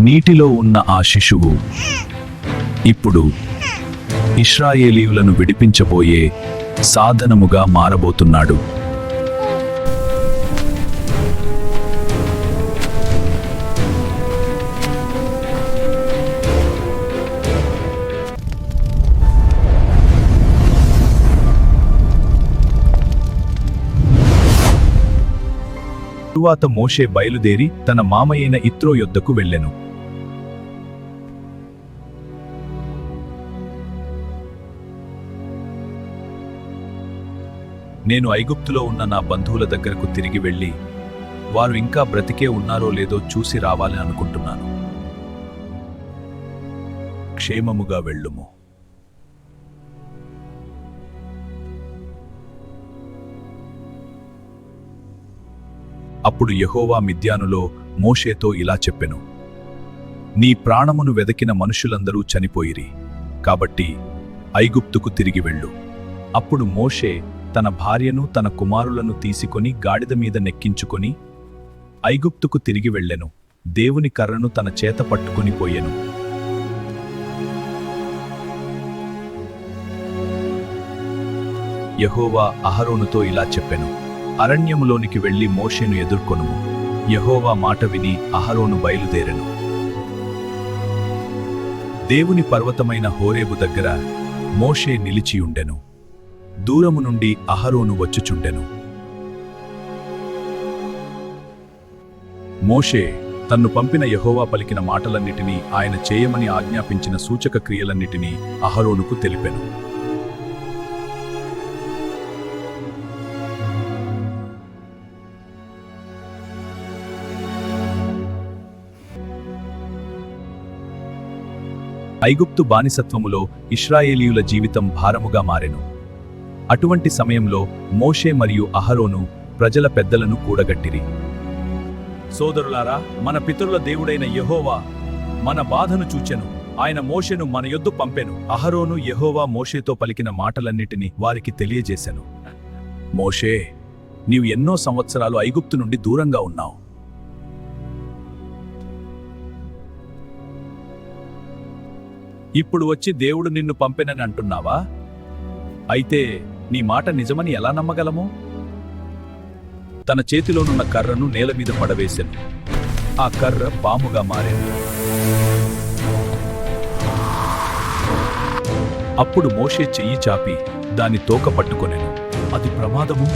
నీటిలో ఉన్న ఆ శిశువు ఇప్పుడు ఇశ్రాయేలీయులను విడిపించబోయే సాధనముగా మారబోతున్నాడు. తరువాత మోషే బయలుదేరి తన మామయైన ఇత్రో యొద్దకు వెళ్ళెను. నేను ఐగుప్తులో ఉన్న నా బంధువుల దగ్గరకు తిరిగి వెళ్ళి వారు ఇంకా బ్రతికే ఉన్నారో లేదో చూసి రావాలని అనుకుంటున్నాను. క్షేమముగా వెళ్ళుము. అప్పుడు యెహోవా మిద్యానులో మోషేతో ఇలా చెప్పెను, నీ ప్రాణమును వెదకిన మనుషులందరూ చనిపోయిరి, కాబట్టి ఐగుప్తుకు తిరిగి వెళ్ళు. అప్పుడు మోషే తన భార్యను తన కుమారులను తీసుకొని గాడిద మీద నెక్కించుకొని ఐగుప్తుకు తిరిగి వెళ్ళెను. దేవుని కర్రను తన చేత పట్టుకొని పోయెను. యెహోవా అహరోనుతో ఇలా చెప్పెను, అరణ్యములోనికి వెళ్లి మోషేను ఎదుర్కొనుము. యెహోవా మాట విని అహరోను బయలుదేరెను. దేవుని పర్వతమైన హోరేబు దగ్గర మోషే నిలిచియుండెను. దూరము నుండి అహరోను వచ్చుచుండెను. మోషే తన్ను పంపిన యెహోవా పలికిన మాటలన్నిటినీ, ఆయన చేయమని ఆజ్ఞాపించిన సూచక క్రియలన్నిటినీ అహరోనుకు తెలిపెను. ఐగుప్తు బానిసత్వములో ఇశ్రాయేలీయుల జీవితం భారముగా మారెను. అటువంటి సమయంలో మోషే మరియు అహరోను ప్రజల పెద్దలను కూడగట్టిరి. సోదరులారా, మన పితరుల దేవుడైన యెహోవా మన బాధను చూచెను. ఆయన మోషేను మన యొద్దు పంపెను. అహరోను యెహోవా మోషేతో పలికిన మాటలన్నిటినీ వారికి తెలియజేసెను. మోషే, నీవు ఎన్నో సంవత్సరాలు ఐగుప్తు నుండి దూరంగా ఉన్నావు. ఇప్పుడు వచ్చి దేవుడు నిన్ను పంపెనని అంటున్నావా? అయితే నీ మాట నిజమని ఎలా నమ్మగలము? తన చేతిలోనున్న కర్రను నేల మీద పడవేసెను. ఆ కర్ర పాముగా మారింది. అప్పుడు మోషే చెయ్యి చాపి దాని తోక పట్టుకొనెను. అది ప్రమాదము,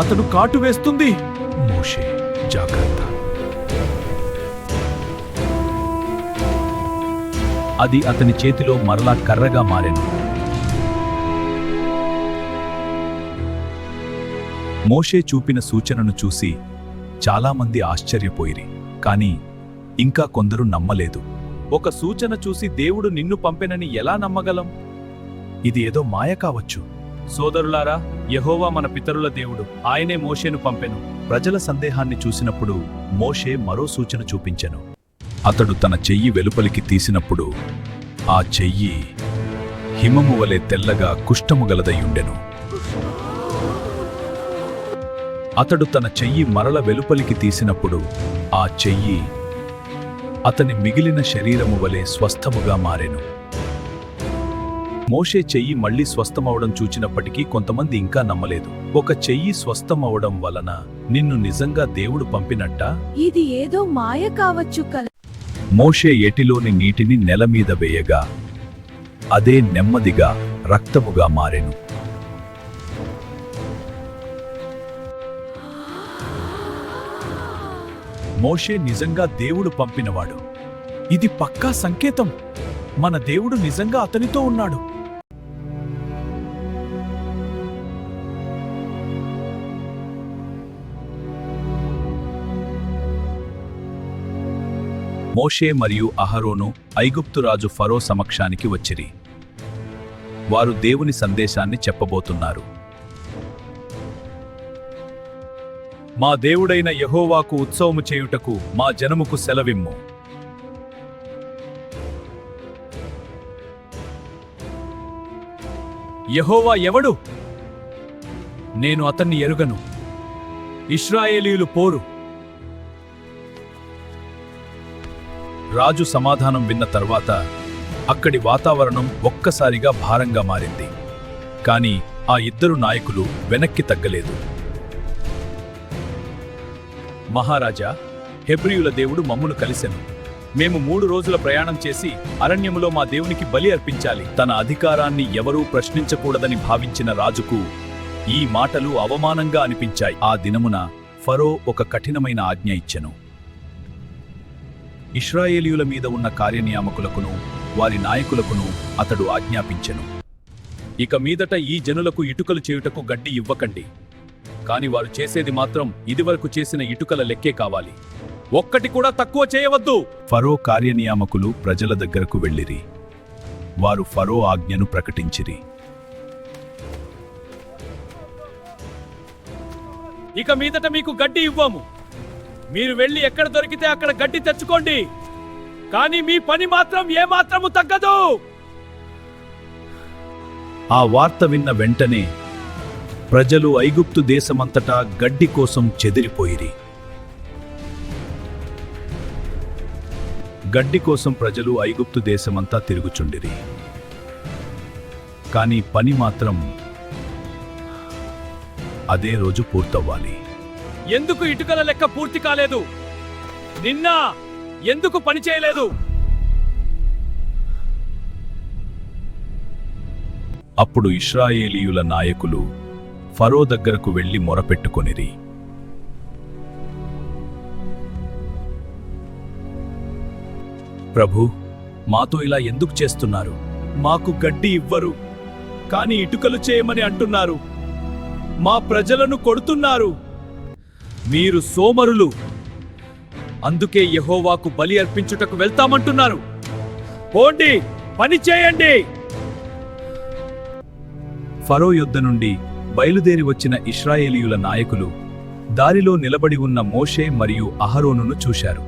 అతడు కాటు వేస్తుంది. మోషే, జాగ్రత్త. అది అతని చేతిలో మరలా కర్రగా మారెను. మోషే చూపిన సూచనను చూసి చాలామంది ఆశ్చర్యపోయిరి, కాని ఇంకా కొందరు నమ్మలేదు. ఒక సూచన చూసి దేవుడు నిన్ను పంపెనని ఎలా నమ్మగలం? ఇది ఏదో మాయ కావచ్చు. సోదరులారా, యెహోవా మన పితరుల దేవుడు, ఆయనే మోషేను పంపెను. ప్రజల సందేహాన్ని చూసినప్పుడు మోషే మరో సూచన చూపించెను. అతడు తన చెయ్యి వెలుపలికి తీసినప్పుడు ఆ చెయ్యి హిమము వలె తెల్లగా కుష్ఠము గలదయ్యుండెను. అతడు తన చెయ్యి మరల వెలుపలికి తీసినప్పుడు ఆ చెయ్యి అతని మిగిలిన శరీరము వలె స్వస్థముగా మారెను. మోషే చెయ్యి మళ్లీ స్వస్థమవడం చూచినప్పటికీ కొంతమంది ఇంకా నమ్మలేదు. ఒక చెయ్యి స్వస్థమవడం వలన నిన్ను నిజంగా దేవుడు పంపినట్టా? ఇది ఏదో మాయ కావచ్చు కదా. మోషే ఎటిలోని నీటిని నెలమీద వేయగా అదే నెమ్మదిగా రక్తముగా మారెను. మోషే నిజంగా దేవుడు పంపినవాడు. ఇది పక్కా సంకేతం. మన దేవుడు నిజంగా అతనితో ఉన్నాడు. మోషే మరియు అహరోను ఐగుప్తు రాజు ఫరో సమక్షానికి వచ్చిరి. వారు దేవుని సందేశాన్ని చెప్పబోతున్నారు. మా దేవుడైన యెహోవాకు ఉత్సవము చేయుటకు మా జనముకు సెలవిమ్ము. యెహోవా ఎవడు? నేను అతన్ని ఎరుగను. ఇశ్రాయేలీయులు పోరు. రాజు సమాధానం విన్న తర్వాత అక్కడి వాతావరణం ఒక్కసారిగా భారంగా మారింది. కాని ఆ ఇద్దరు నాయకులు వెనక్కి తగ్గలేదు. మహారాజా, హెబ్రీయుల దేవుడు మమ్మును కలిసెను. మేము 3 రోజుల ప్రయాణం చేసి అరణ్యములో మా దేవునికి బలి అర్పించాలి. తన అధికారాన్ని ఎవరూ ప్రశ్నించకూడదని భావించిన రాజుకు ఈ మాటలు అవమానంగా అనిపించాయి. ఆ దినమున ఫరో ఒక కఠినమైన ఆజ్ఞ ఇచ్చెను. ఇశ్రాయేలీయుల మీద ఉన్న కార్యనియామకులకును వారి నాయకులకును అతడు ఆజ్ఞాపించెను, ఇక మీదట ఈ జనులకు ఇటుకలు చేయుటకు గడ్డి ఇవ్వకండి. కాని వారు చేసేది మాత్రం ఇదివరకు చేసిన ఇటుకల లెక్కే కావాలి. ఒక్కటి కూడా తక్కువ చేయవద్దు. ఫరో కార్యనియామకులు ప్రజల దగ్గరకు వెళ్ళిరి. వారు ఫరో ఆజ్ఞను ప్రకటించిరి. ఇక మీదట మీకు గడ్డి ఇవ్వము. మీరు వెళ్ళి ఎక్కడ దొరికితే అక్కడ గడ్డి తెచ్చుకోండి. కానీ మీ పని మాత్రం ఏమాత్రము తగ్గదు. ఆ వార్త విన్న వెంటనే ప్రజలు ఐగుప్తు దేశమంతటా గడ్డి కోసం చెదిరిపోయిరి. గడ్డి కోసం ప్రజలు ఐగుప్తు దేశమంతా తిరుగుచుండిరి. కాని పని మాత్రం అదే రోజు పూర్తవ్వాలి. ఎందుకు ఇటుకల లెక్క పూర్తి కాలేదు? నిన్న ఎందుకు పని చేయలేదు? అప్పుడు ఇశ్రాయేలీయుల నాయకులు ఫరో దగ్గరకు వెళ్లి మొరపెట్టుకొనిరి. ప్రభు, మాతో ఇలా ఎందుకు చేస్తున్నారు? మాకు గడ్డి ఇవ్వరు, కాని ఇటుకలు చేయమని అంటున్నారు. మా ప్రజలను కొడుతున్నారు. మీరు సోమరులు, అందుకే యెహోవాకు బలి అర్పించుటకు వెళ్తామంటున్నారు. పోండి, పని చేయండి. ఫరో యొద్ద నుండి బయలుదేరి వచ్చిన ఇశ్రాయేలీయుల నాయకులు దారిలో నిలబడి ఉన్న మోషే మరియు అహరోనును చూశారు.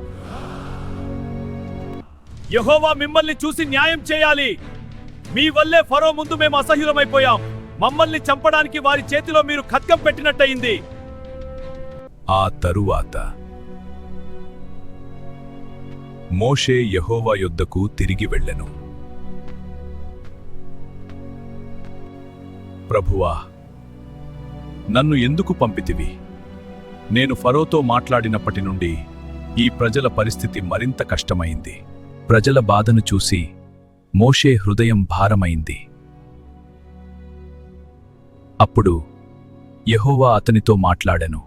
యెహోవా మిమ్మల్ని చూసి న్యాయం చేయాలి. మీ వల్లే ఫరో ముందు మేము అసహ్యులమైపోయాం. మమ్మల్ని చంపడానికి వారి చేతిలో మీరు ఖడ్గం పెట్టినట్టయింది. ఆ తరువాత మోషే యెహోవా యొద్దకు తిరిగి వెళ్ళెను. ప్రభువా, నన్ను ఎందుకు పంపితివి? నేను ఫరోతో మాట్లాడినప్పటి నుండి ఈ ప్రజల పరిస్థితి మరింత కష్టమైంది. ప్రజల బాధను చూసి మోషే హృదయం భారమైంది. అప్పుడు యెహోవా అతనితో మాట్లాడెను.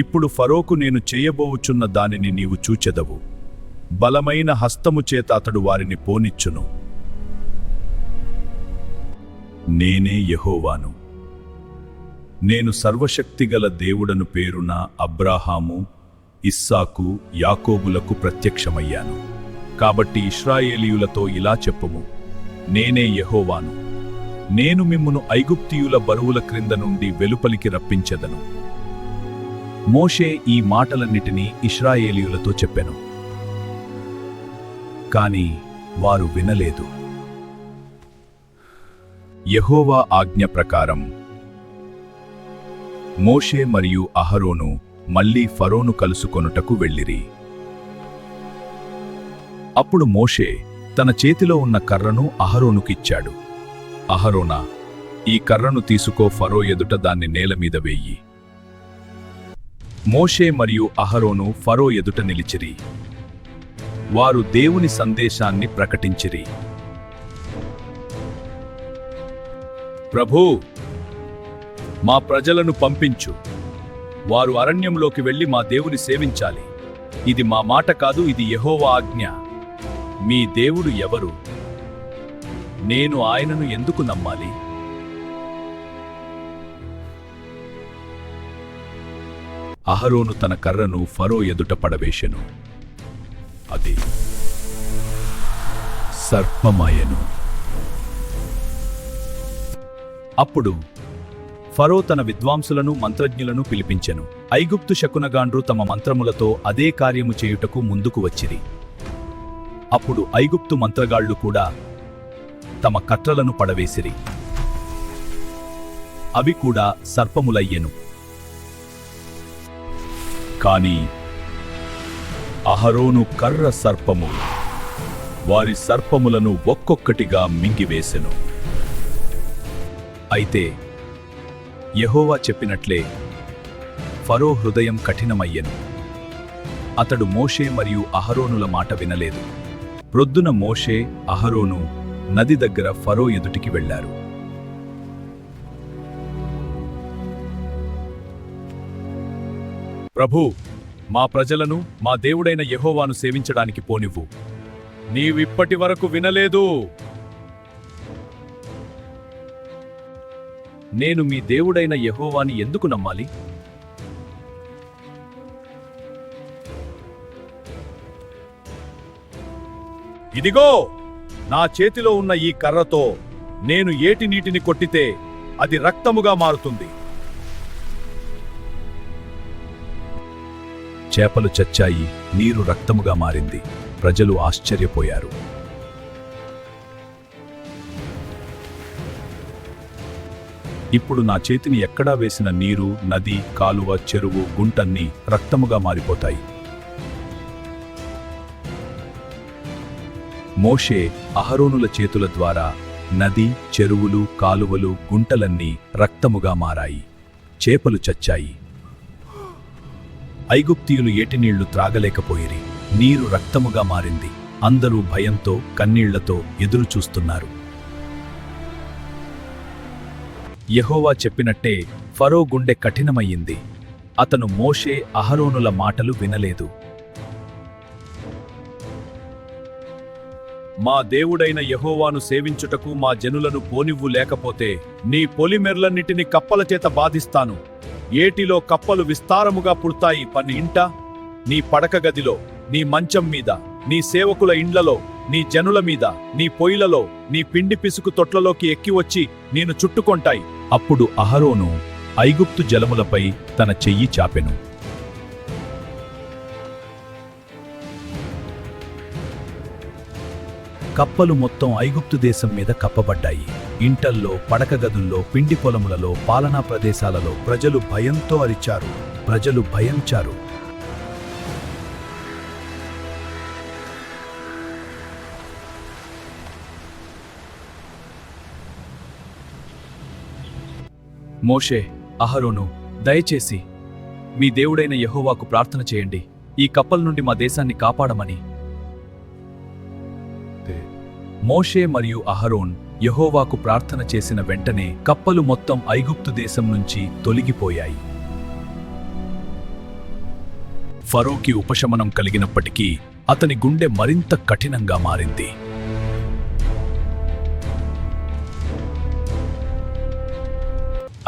ఇప్పుడు ఫరోకు నేను చేయబోవుచున్న దానిని నీవు చూచెదవు. బలమైన హస్తము చేత అతడు వారిని పోనిచ్చును. నేనే యెహోవాను. నేను సర్వశక్తిగల దేవుడను పేరున అబ్రాహాము, ఇస్సాకు, యాకోబులకు ప్రత్యక్షమయ్యాను. కాబట్టి ఇశ్రాయేలీయులతో ఇలా చెప్పుము, నేనే యెహోవాను. నేను మిమ్మును ఐగుప్తీయుల బరువుల క్రింద నుండి వెలుపలికి రప్పించెదను. మోషే ఈ మాటలన్నిటినీ ఇశ్రాయేలీయులతో చెప్పెను. కాని వారు వినలేదు. యెహోవా ఆజ్ఞ ప్రకారం మోషే మరియు అహరోను మళ్లీ ఫరోను కలుసుకొనుటకు వెళ్ళిరి. అప్పుడు మోషే తన చేతిలో ఉన్న కర్రను అహరోనుకిచ్చాడు. అహరోనా, ఈ కర్రను తీసుకో, ఫరో ఎదుట దాన్ని నేలమీద వేయి. మోషే మరియు అహరోను ఫరో ఎదుట నిలిచిరి. వారు దేవుని సందేశాన్ని ప్రకటించిరి. ప్రభూ, మా ప్రజలను పంపించు. వారు అరణ్యంలోకి వెళ్లి మా దేవుని సేవించాలి. ఇది మా మాట కాదు, ఇది యెహోవా ఆజ్ఞ. మీ దేవుడు ఎవరు? నేను ఆయనను ఎందుకు నమ్మాలి? అహరోను తన కర్రను ఫరో ఎదుట పడవేశెను. అది సర్పమాయెను. అప్పుడు ఫరో తన విద్వాంసులను మంత్రజ్ఞులను పిలిపించెను. ఐగుప్తు శకునగాండ్రు తమ మంత్రములతో అదే కార్యము చేయుటకు ముందుకు వచ్చిరి. అప్పుడు ఐగుప్తు మంత్రగాళ్లు కూడా తమ కట్రలను పడవేసిరి. అవి కూడా సర్పములయ్యెను. కాని అహరోను కర్ర సర్పము వారి సర్పములను ఒక్కొక్కటిగా మింగివేసెను. అయితే యెహోవా చెప్పినట్లే ఫరో హృదయం కఠినమయ్యెను. అతడు మోషే మరియు అహరోనుల మాట వినలేదు. ప్రొద్దున మోషే, అహరోను నది దగ్గర ఫరో ఎదుటికి వెళ్లారు. ప్రభూ, మా ప్రజలను మా దేవుడైన యెహోవాను సేవించడానికి పోనివ్వు. నీవిప్పటి వరకు వినలేదు. నేను మీ దేవుడైన యెహోవాని ఎందుకు నమ్మాలి? ఇదిగో, నా చేతిలో ఉన్న ఈ కర్రతో నేను ఏటి నీటిని కొట్టితే అది రక్తముగా మారుతుంది. చేపలు చచ్చాయి, నీరు రక్తముగా మారింది. ప్రజలు ఆశ్చర్యపోయారు. ఇప్పుడు నా చేతిని ఎక్కడా వేసిన నీరు, నది, కాలువ, చెరువు, గుంటన్నీ రక్తముగా మారిపోతాయి. మోషే, అహరోనుల చేతుల ద్వారా నది, చెరువులు, కాలువలు, గుంటలన్నీ రక్తముగా మారాయి. చేపలు చచ్చాయి. ఐగుప్తీయులు ఏటినీళ్లు త్రాగలేకపోయిరి. నీరు రక్తముగా మారింది. అందరూ భయంతో, కన్నీళ్లతో ఎదురుచూస్తున్నారు. యెహోవా చెప్పినట్టే ఫరో గుండె కఠినమయ్యింది. అతను మోషే, అహరోనుల మాటలు వినలేదు. మా దేవుడైన యెహోవాను సేవించుటకు మా జనులను పోనివ్వు, లేకపోతే నీ పొలిమెర్లన్నిటిని కప్పల చేత బాధిస్తాను. ఏటిలో కప్పలు విస్తారముగా పుడతాయి. పని ఇంట, నీ పడక గదిలో, నీ మంచం మీద, నీ సేవకుల ఇండ్లలో, నీ జనుల మీద, నీ పొయ్యిలలో, నీ పిండి పిసుకు తొట్లలోకి ఎక్కివచ్చి నేను చుట్టుకొంటాయి. అప్పుడు అహరోను ఐగుప్తు జలములపై తన చెయ్యి చాపెను. కప్పలు మొత్తం ఐగుప్తు దేశం మీద కప్పబడ్డాయి. ఇంటల్లో, పడక గదుల్లో, పిండి పొలములలో, పాలనా ప్రదేశాలలో ప్రజలు భయంతో అరిచారు. ప్రజలు భయంచారు. మోషే, అహరోను, దయచేసి మీ దేవుడైన యెహోవాకు ప్రార్థన చేయండి, ఈ కప్పల నుండి మా దేశాన్ని కాపాడమని. మోషే మరియు అహరోన్ యెహోవాకు ప్రార్థన చేసిన వెంటనే కప్పలు మొత్తం ఐగుప్తు దేశం నుంచి తొలగిపోయాయి. ఫరోకి ఉపశమనం కలిగినప్పటికీ అతని గుండె మరింత కఠినంగా మారింది.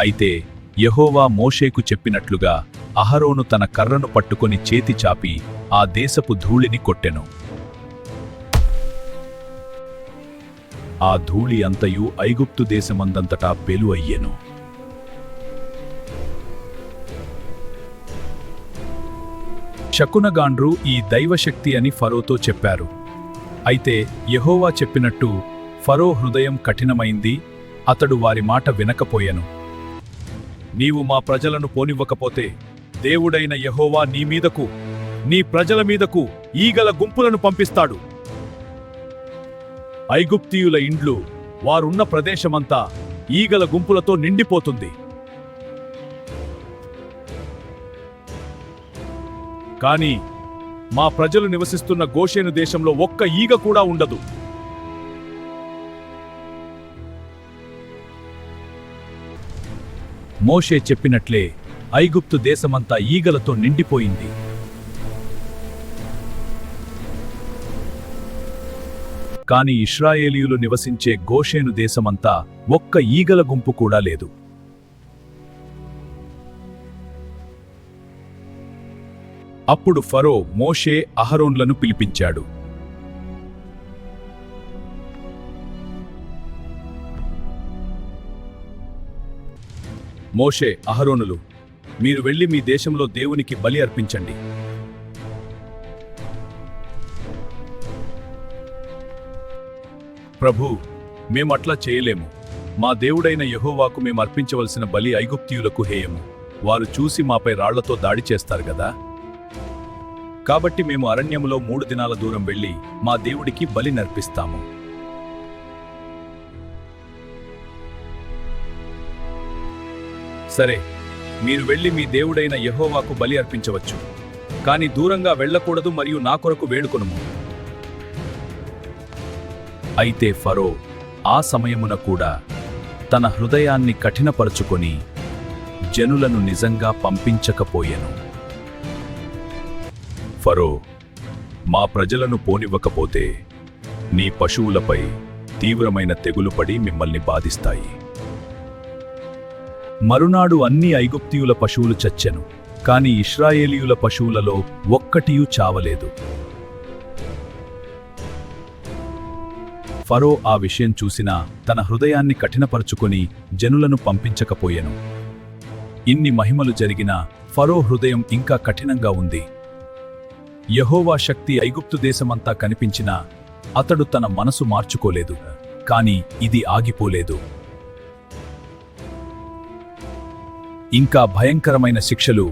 అయితే యెహోవా మోషేకు చెప్పినట్లుగా అహరోను తన కర్రను పట్టుకొని చేతి చాపి ఆ దేశపు ధూళిని కొట్టెను. ఆ ధూళి అంతయు ఐగుప్తు దేశమందంతటా పెలు అయ్యెను. శకునగాండ్రు ఈ దైవశక్తి అని ఫరోతో చెప్పారు. అయితే యెహోవా చెప్పినట్టు ఫరో హృదయం కఠినమైంది. అతడు వారి మాట వినకపోయెను. నీవు మా ప్రజలను పోనివ్వకపోతే దేవుడైన యెహోవా నీ మీదకు, నీ ప్రజల మీదకు ఈగల గుంపులను పంపిస్తాడు. ఐగుప్తీయుల ఇండ్లు, వారున్న ప్రదేశమంతా ఈగల గుంపులతో నిండిపోతుంది. కాని మా ప్రజలు నివసిస్తున్న గోషేను దేశంలో ఒక్క ఈగ కూడా ఉండదు. మోషే చెప్పినట్లే ఐగుప్తు దేశమంతా ఈగలతో నిండిపోయింది. కాని ఇశ్రాయేలీయులు నివసించే గోషేను దేశమంతా ఒక్క ఈగల గుంపు కూడా లేదు. అప్పుడు ఫరో మోషే, అహరోన్లను పిలిపించాడు. మోషే, అహరోనులు, మీరు వెళ్లి మీ దేశంలో దేవునికి బలి అర్పించండి. ప్రభూ, మేమట్లా చేయలేము. మా దేవుడైన యెహోవాకు మేము అర్పించవలసిన బలి ఐగుప్తీయులకు హేయము. వారు చూసి మాపై రాళ్లతో దాడి చేస్తారు గదా. కాబట్టి మేము అరణ్యములో 3 దినాల దూరం వెళ్ళి మా దేవుడికి బలి నర్పిస్తాము. సరే, మీరు వెళ్ళి మీ దేవుడైన యెహోవాకు బలి అర్పించవచ్చు, కానీ దూరంగా వెళ్ళకూడదు మరియు నా కొరకు వేడుకొనుము. అయితే ఫరో ఆ సమయమున కూడా తన హృదయాన్ని కఠినపరుచుకొని జనులను నిజంగా పంపించకపోయెను. ఫరో, మా ప్రజలను పోనివ్వకపోతే నీ పశువులపై తీవ్రమైన తెగులు పడి మిమ్మల్ని బాధిస్తాయి. మరునాడు అన్ని ఐగుప్తీయుల పశువులు చచ్చెను, కాని ఇశ్రాయేలీయుల పశువులలో ఒక్కటియూ చావలేదు. ఫరో ఆ విషయం చూసినా తన హృదయాన్ని కఠినపరుచుకొని జనులను పంపించకపోయెను. ఇన్ని మహిమలు జరిగినా ఫరో హృదయం ఇంకా కఠినంగా ఉంది. యెహోవా శక్తి ఐగుప్తు దేశమంతా కనిపించినా అతడు తన మనసు మార్చుకోలేదు. కాని ఇది ఆగిపోలేదు. ఇంకా భయంకరమైన శిక్షలు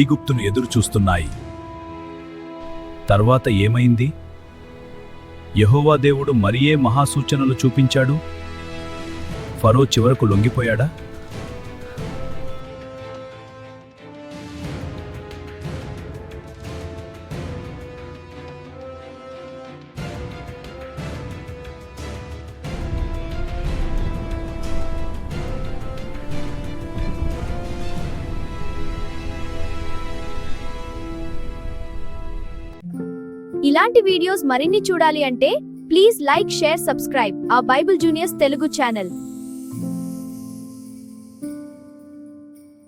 ఐగుప్తును ఎదురుచూస్తున్నాయి. తర్వాత ఏమైంది? యెహోవా దేవుడు మరియే మహాసూచనలు చూపించాడు. ఫరో చివరకు లొంగిపోయాడా? ఇలాంటి వీడియోస్ మరిన్ని చూడాలి అంటే ప్లీజ్ లైక్, షేర్, సబ్స్క్రైబ్ ఆ బైబిల్ జూనియర్స్ తెలుగు ఛానల్.